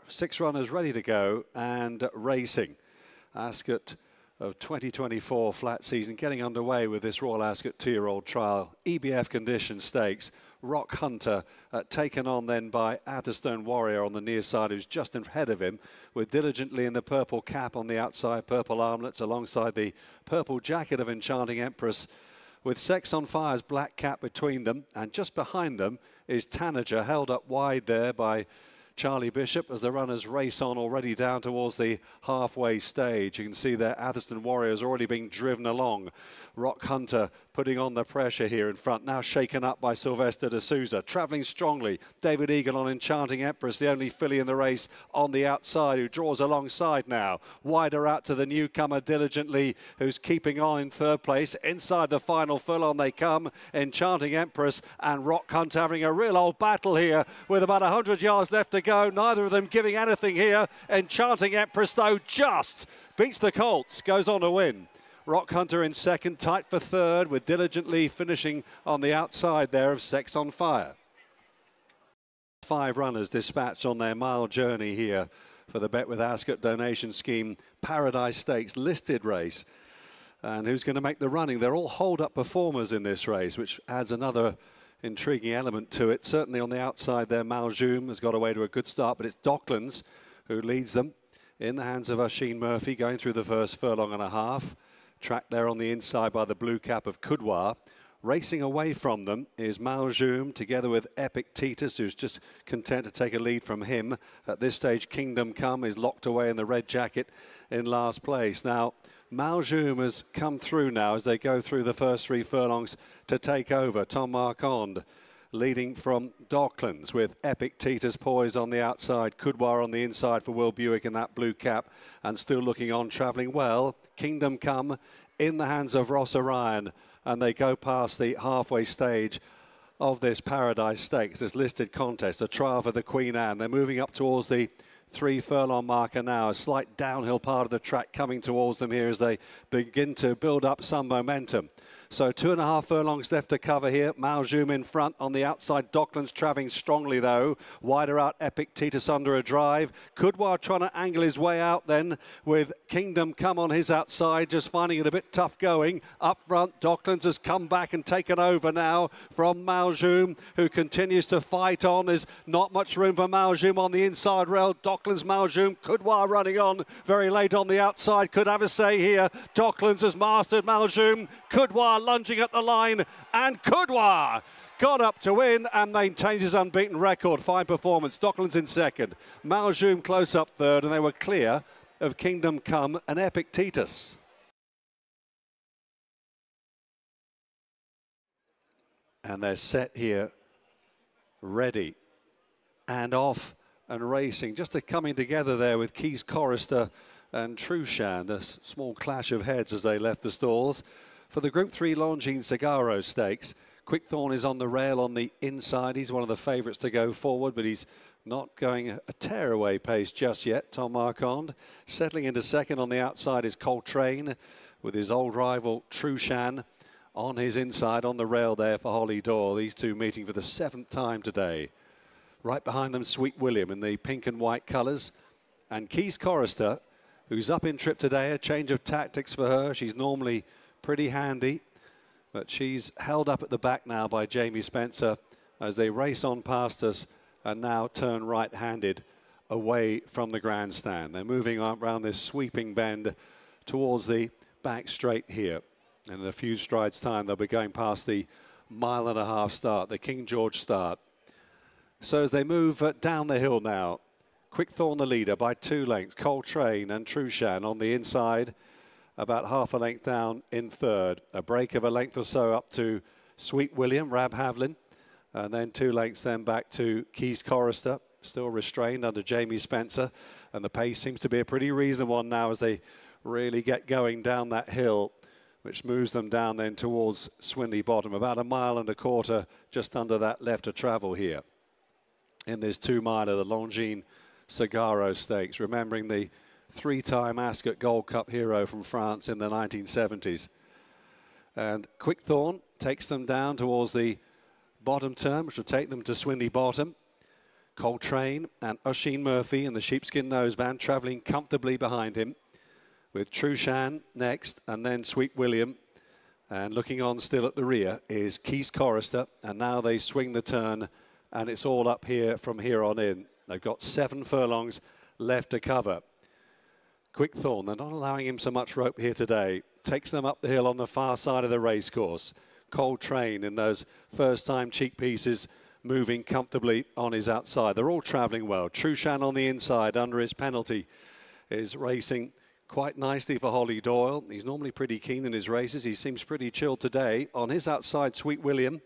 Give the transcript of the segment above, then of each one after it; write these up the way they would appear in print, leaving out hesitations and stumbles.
6 runners ready to go and racing. Ascot of 2024 flat season getting underway with this Royal Ascot 2-year-old trial. EBF condition stakes. Rock Hunter taken on then by Atherstone Warrior on the near side, who's just ahead of him, with Diligently in the purple cap on the outside, purple armlets alongside the purple jacket of Enchanting Empress, with Sex on Fire's black cap between them, and just behind them is Tanager, held up wide there by Charlie Bishop as the runners race on already down towards the halfway stage. You can see there Atherstone Warriors already being driven along. Rock Hunter putting on the pressure here in front, now shaken up by Sylvester de Souza, travelling strongly. David Eagle on Enchanting Empress, the only filly in the race on the outside, who draws alongside now. Wider out to the newcomer Diligently, who's keeping on in third place. Inside the final furlong they come. Enchanting Empress and Rock Hunter having a real old battle here with about 100 yards left to go. Neither of them giving anything here. Enchanting Empress, though, just beats the Colts, goes on to win. Rock Hunter in second, tight for third, with Diligently finishing on the outside there of Sex on Fire. 5 runners dispatched on their mile journey here for the Bet with Ascot donation scheme Paradise Stakes listed race. And who's going to make the running? They're all hold-up performers in this race, which adds another intriguing element to it. Certainly on the outside there, Maljoum has got away to a good start, but it's Docklands who leads them in the hands of Oisin Murphy, going through the first furlong and a half. Tracked there on the inside by the blue cap of Coudoir. Racing away from them is Maljoum together with Epic Titus, who's just content to take a lead from him. At this stage, Kingdom Come is locked away in the red jacket in last place. Now, Maljoum has come through now as they go through the first 3 furlongs to take over. Tom Marquand leading from Docklands with Epic Titus poised on the outside. Coudoir on the inside for Will Buick in that blue cap, and still looking on, travelling well. Kingdom Come in the hands of Ross Orion, and they go past the halfway stage of this Paradise Stakes, this listed contest, a trial for the Queen Anne. They're moving up towards the 3 furlong marker now, a slight downhill part of the track coming towards them here as they begin to build up some momentum. So 2.5 furlongs left to cover here. Maljoum in front on the outside. Docklands travelling strongly though. Wider out Epic Titus under a drive. Coudoir trying to angle his way out then with Kingdom Come on his outside, just finding it a bit tough going. Up front, Docklands has come back and taken over now from Maljoum, who continues to fight on. There's not much room for Maljoum on the inside rail. Docklands, Maljoum, Coudoir running on very late on the outside. Could have a say here. Docklands has mastered Maljoum. Coudoir lunging at the line, and Coudoir got up to win and maintains his unbeaten record. Fine performance. Docklands in second. Maljoum close up third, and they were clear of Kingdom Come and Epic Titus. And they're set here, ready and off and racing. Just a coming together there with Keys Chorister and Trushan. A small clash of heads as they left the stalls. For the Group 3 Longines Sagaro Stakes, Quickthorn is on the rail on the inside. He's one of the favourites to go forward, but he's not going a tearaway pace just yet. Tom Marquand settling into second. On the outside is Coltrane with his old rival Trushan on his inside on the rail there for Holly Dore. These two meeting for the 7th time today. Right behind them, Sweet William in the pink and white colours. And Keys Chorister, who's up in trip today. A change of tactics for her. She's normally pretty handy, but she's held up at the back now by Jamie Spencer as they race on past us and now turn right-handed away from the grandstand. They're moving around this sweeping bend towards the back straight here. And in a few strides' time, they'll be going past the 1.5 mile start, the King George start. So as they move down the hill now, Quickthorn the leader by 2 lengths, Coltrane and Trushan on the inside, about half a length down in third. A break of a length or so up to Sweet William, Rab Havlin, and then 2 lengths then back to Keys Chorister, still restrained under Jamie Spencer, and the pace seems to be a pretty reasonable one now as they really get going down that hill, which moves them down then towards Swinley Bottom, about 1.25 miles just under that left to travel here in this 2 miler, the Longines Sagaro Stakes, remembering the 3-time Ascot Gold Cup hero from France in the 1970s. And Quickthorn takes them down towards the bottom turn, which will take them to Swinley Bottom. Coltrane and Oisin Murphy in the sheepskin noseband travelling comfortably behind him, with Trushan next, and then Sweet William. And looking on still at the rear is Keys Chorister, and now they swing the turn, and it's all up here from here on in. They've got 7 furlongs left to cover. Quick Thorn, they're not allowing him so much rope here today. Takes them up the hill on the far side of the racecourse. Coltrane in those first-time cheek pieces, moving comfortably on his outside. They're all travelling well. Trushan on the inside under his penalty is racing quite nicely for Holly Doyle. He's normally pretty keen in his races. He seems pretty chilled today. On his outside, Sweet William.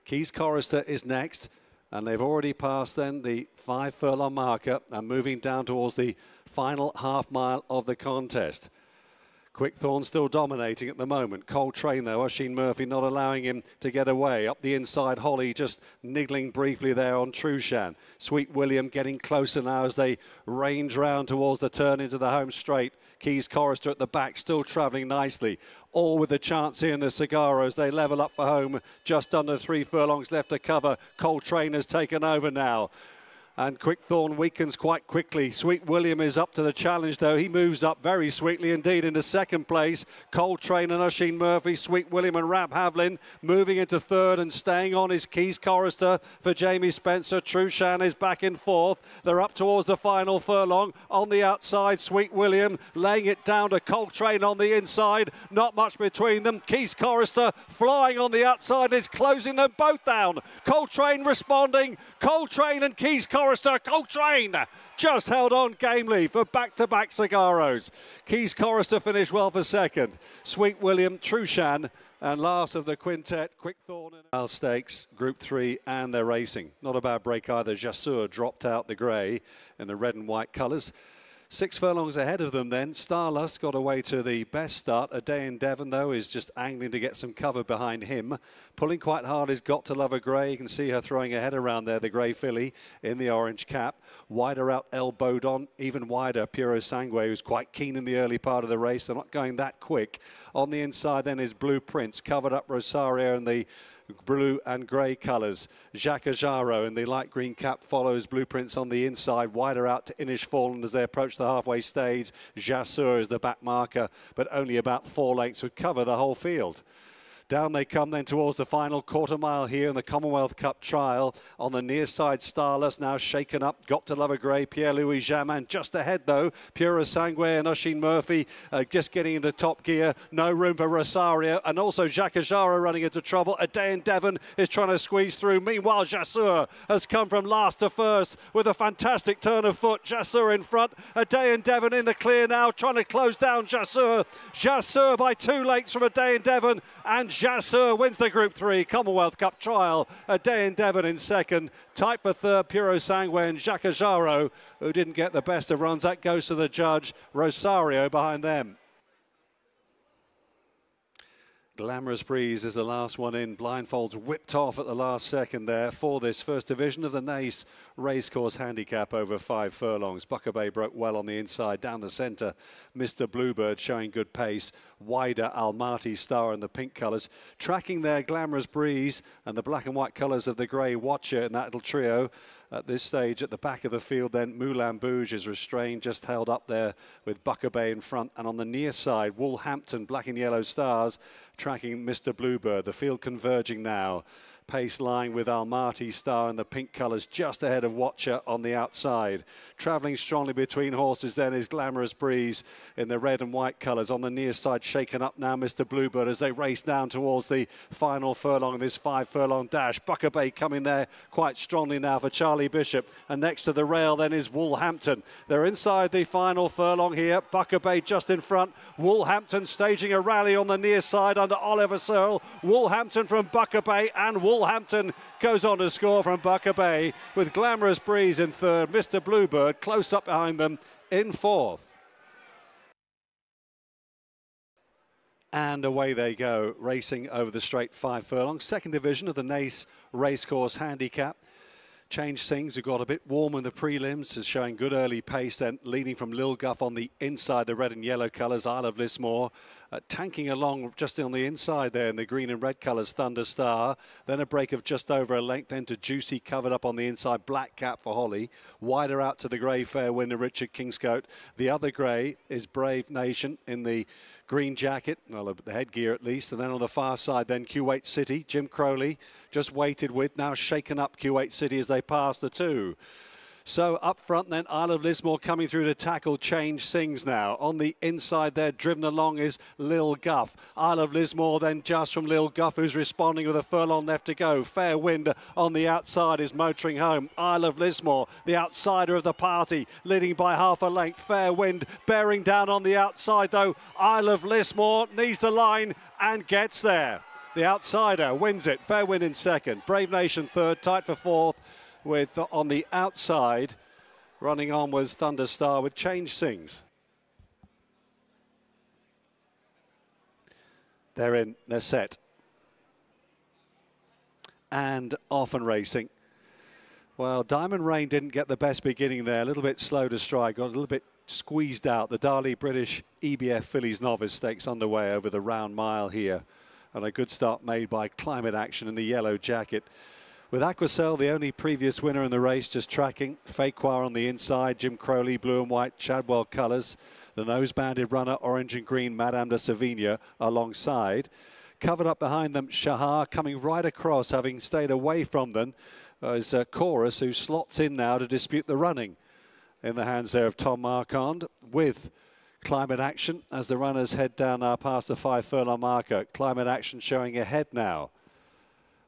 Keys Chorister is next. And they've already passed then the 5 furlong marker and moving down towards the final half mile of the contest. Quick Thorn still dominating at the moment. Coltrane though, Oisin Murphy not allowing him to get away. Up the inside, Holly just niggling briefly there on Trushan. Sweet William getting closer now as they range round towards the turn into the home straight. Keys Chorister at the back, still travelling nicely. All with a chance here in the Sagaro as they level up for home. Just under 3 furlongs left to cover. Coltrane has taken over now. And Quick Thorn weakens quite quickly. Sweet William is up to the challenge, though. He moves up very sweetly indeed into second place. Coltrane and Oisin Murphy, Sweet William and Rab Havlin moving into third, and staying on is Keys Chorister for Jamie Spencer. Trushan is back in fourth. They're up towards the final furlong. On the outside, Sweet William laying it down to Coltrane on the inside. Not much between them. Keys Chorister flying on the outside is closing them both down. Coltrane responding. Coltrane and Keys Chorister. Coltrane just held on gamely for back-to-back Sagaros. Keys Chorister finished well for second. Sweet William, Trushan, and last of the quintet, Quick Thorn and Stakes, Group 3, and they're racing. Not a bad break either. Jasour dropped out the grey in the red and white colours. 6 furlongs ahead of them then. Starlust got away to the best start. A Day in Devon, though, is just angling to get some cover behind him. Pulling quite hard is Got to Love a Grey. You can see her throwing her head around there, the grey filly in the orange cap. Wider out El Bodon, even wider Puro Sangue, who's quite keen in the early part of the race. They're not going that quick. On the inside then is Blue Prince, covered up Rosario in the blue and grey colours. Sagaro in the light green cap follows Blueprints on the inside, wider out to Inish Fallen as they approach the halfway stage. Jasour is the back marker, but only about 4 lengths would cover the whole field. Down they come then towards the final quarter mile here in the Commonwealth Cup trial. On the near side, Starless now shaken up. Got to Love a Grey, Pierre-Louis Jamin just ahead though. Puro Sangue and Oisin Murphy just getting into top gear. No room for Rosario, and also Sagaro running into trouble. A Day in Devon is trying to squeeze through. Meanwhile, Jasour has come from last to first with a fantastic turn of foot. Jasour in front. A Day in Devon in the clear now, trying to close down Jasour. Jasour by 2 lengths from A Day in Devon, and Jasour wins the Group 3 Commonwealth Cup trial. A Day in Devon in second. Tight for third, Puro Sangue and Sagaro, who didn't get the best of runs. That goes to the judge. Rosario behind them. Glamorous Breeze is the last one in. Blindfolds whipped off at the last second there for this first division of the Naas Racecourse Handicap over 5 furlongs. Bucker Bay broke well on the inside. Down the centre, Mr. Bluebird showing good pace. Wider Almaty Star in the pink colours. Tracking there, Glamorous Breeze and the black and white colours of the grey Watcher in that little trio. At this stage, at the back of the field, then Moulin Bouge is restrained, just held up there with Bucker Bay in front. And on the near side, Woolhampton, black and yellow stars, tracking Mr. Bluebird. The field converging now. Pace line with Almaty Star in the pink colours just ahead of Watcher on the outside. Travelling strongly between horses then is Glamorous Breeze in the red and white colours. On the near side, shaken up now Mr. Bluebird as they race down towards the final furlong in this 5 furlong dash. Bucker Bay coming there quite strongly now for Charlie Bishop. And next to the rail then is Woolhampton. They're inside the final furlong here. Bucker Bay just in front. Woolhampton staging a rally on the near side under Oliver Searle. Woolhampton from Bucker Bay, and Woolhampton goes on to score from Bucker Bay with Glamorous Breeze in third. Mr. Bluebird close up behind them in fourth. And away they go, racing over the straight 5 furlongs. Second division of the Naas Racecourse Handicap. Change Sings, who got a bit warm in the prelims, is showing good early pace then, leading from Lil Guff on the inside, the red and yellow colours, Isle of Lismore. tanking along just on the inside there in the green and red colours, Thunder Star. Then a break of just over a length, then to Juicy, covered up on the inside, Black Cap for Holly. Wider out to the grey, Fair Wind and Richard Kingscote. The other grey is Brave Nation in the green jacket, well, the headgear at least. And then on the far side, then Kuwait City. Jim Crowley just waited with, now shaken up Kuwait City as they pass the two. So up front then, Isle of Lismore coming through to tackle Change Sings now. On the inside there, driven along is Lil Guff. Isle of Lismore then just from Lil Guff, who's responding with a furlong left to go. Fair Wind on the outside is motoring home. Isle of Lismore, the outsider of the party, leading by half a length. Fair Wind bearing down on the outside though. Isle of Lismore needs the line and gets there. The outsider wins it. Fair Wind in second. Brave Nation third, tight for fourth. With on the outside, running on was Thunder Star with Change Sings. They're in, they're set. And off and racing. Well, Diamond Rain didn't get the best beginning there, a little bit slow to stride, got a little bit squeezed out. The Darley British EBF Fillies Novice Stakes underway over the round mile here. And a good start made by Climate Action in the yellow jacket. With Aquacel, the only previous winner in the race, just tracking. Faquar on the inside, Jim Crowley, blue and white, Chadwell colours. The nose-banded runner, orange and green, Madame de Sevilla alongside. Covered up behind them, Shahar coming right across, having stayed away from them, is Chorus, who slots in now to dispute the running. In the hands there of Tom Marquand, with Climate Action as the runners head down now past the 5 furlong marker. Climate Action showing ahead now.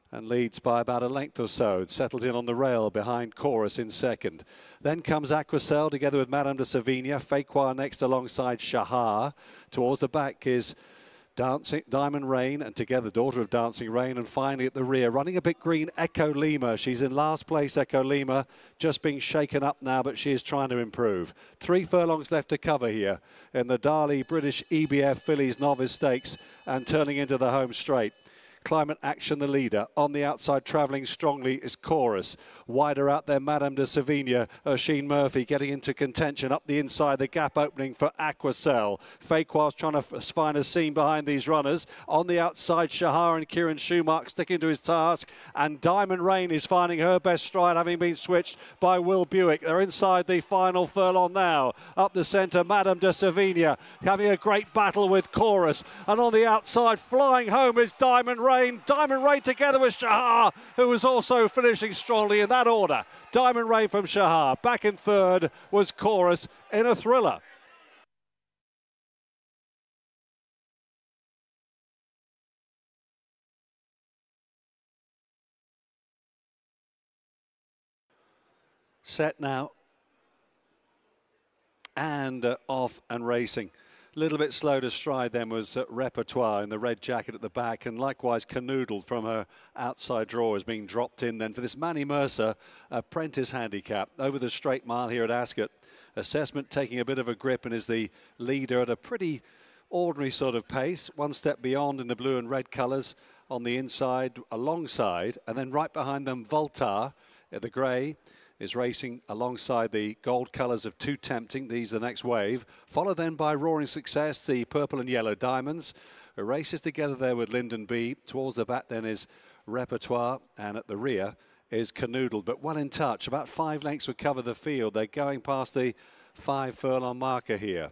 And leads by about a length or so. Settles in on the rail behind Chorus in second. Then comes Aquacel together with Madame de Sevilla. Faquar next alongside Shahar. Towards the back is Diamond Rain, and together Daughter of Dancing Rain. And finally at the rear, running a bit green, Echo Lima. She's in last place, Echo Lima, just being shaken up now, but she is trying to improve. 3 furlongs left to cover here in the Darley British EBF Fillies Novice Stakes and turning into the home straight. Climate Action, the leader. On the outside, travelling strongly, is Chorus. Wider out there, Madame de Sevilla. Sheen Murphy getting into contention. Up the inside, the gap opening for Aquacel. Faquar's trying to find a seam behind these runners. On the outside, Shahar and Kieran Schumacher sticking to his task. And Diamond Rain is finding her best stride, having been switched by Will Buick. They're inside the final furlong now. Up the centre, Madame de Sevilla having a great battle with Chorus. And on the outside, flying home is Diamond Rain. Diamond Rain together with Shahar, who was also finishing strongly in that order. Diamond Rain from Shahar. Back in third was Chorus in a thriller. Set now. And off and racing. A little bit slow to stride then was Repertoire in the red jacket at the back, and likewise Canoodled from her outside draw is being dropped in then for this Manny Mercer Apprentice Handicap over the straight mile here at Ascot. Assessment taking a bit of a grip and is the leader at a pretty ordinary sort of pace. 1 step beyond in the blue and red colours on the inside alongside, and then right behind them Voltar at the grey is racing alongside the gold colours of Too Tempting. These are the next wave. Followed then by Roaring Success, the purple and yellow diamonds. It races together there with Lyndon B. Towards the back then is Repertoire, and at the rear is Canoodled, but well in touch. About 5 lengths would cover the field. They're going past the 5 furlong marker here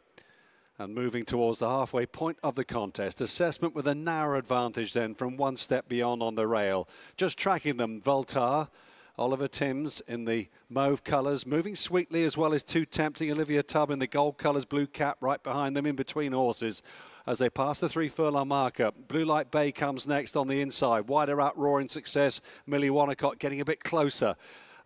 and moving towards the halfway point of the contest. Assessment with a narrow advantage then from 1 step beyond on the rail. Just tracking them, Voltar, Oliver Timms in the mauve colours, moving sweetly as well as Too Tempting. Olivia Tubb in the gold colours, blue cap right behind them in between horses as they pass the 3 furlong marker. Blue Light Bay comes next on the inside. Wider out, Roaring Success. Millie Wanacott getting a bit closer.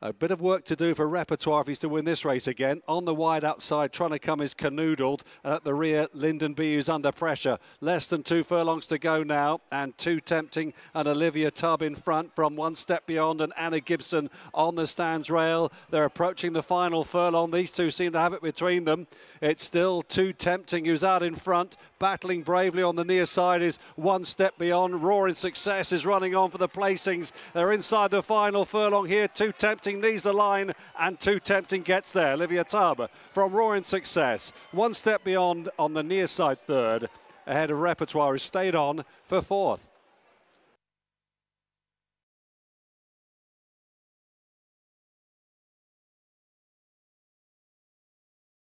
A bit of work to do for Repertoire if he's to win this race again. On the wide outside, trying to come is Canoodled. And at the rear, Lyndon B, who's under pressure. Less than 2 furlongs to go now. And Too Tempting and Olivia Tubb in front from 1 step beyond. And Anna Gibson on the stands rail. They're approaching the final furlong. These two seem to have it between them. It's still Too Tempting who's out in front. Battling bravely on the near side is 1 step beyond. Roaring Success is running on for the placings. They're inside the final furlong here. Too Tempting needs the line, and Too Tempting gets there. Olivia Tubb from Roaring Success. 1 step beyond on the near side third. ahead of Repertoire, who stayed on for fourth.